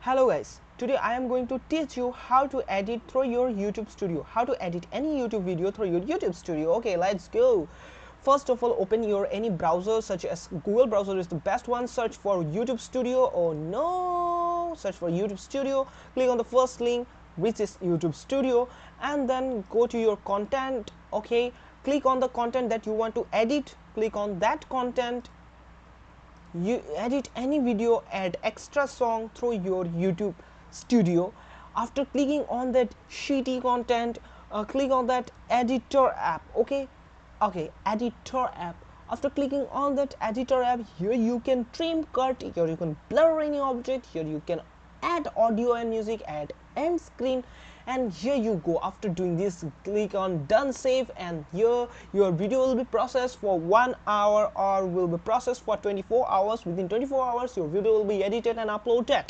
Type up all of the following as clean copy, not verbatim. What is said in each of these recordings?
Hello guys, today I am going to teach you how to edit through your YouTube studio, how to edit any YouTube video through your YouTube studio. Okay, let's go. First of all, open your any browser such as Google browser is the best one. Search for YouTube studio. Oh no, search for YouTube studio, click on the first link which is YouTube studio, and then go to your content. Okay, click on the content that you want to edit, click on that content. You edit any video, add extra song through your YouTube studio. After clicking on that shitty content, click on that editor app. Okay, editor app. After clicking on that editor app, here you can trim, cut, here you can blur any object, here you can add audio and music, add end screen, and here you go. After doing this, click on done, save, and here your video will be processed for 1 hour or will be processed for 24 hours. Within 24 hours your video will be edited and uploaded.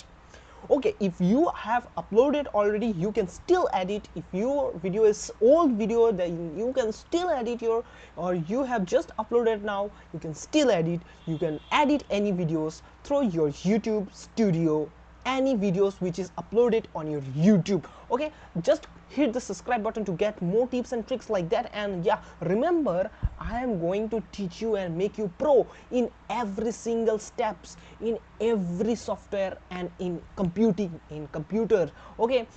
Okay, if you have uploaded already, you can still edit. If your video is old video, then you can still edit your, or you have just uploaded now, you can still edit. You can edit any videos through your YouTube studio, any videos which is uploaded on your YouTube. Okay, just hit the subscribe button to get more tips and tricks like that. And yeah, remember, I am going to teach you and make you pro in every single steps, in every software and in computing, in computer. Okay,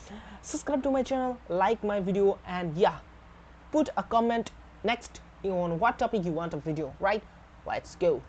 subscribe to my channel, like my video, and yeah, put a comment next on what topic you want a video, right? Let's go.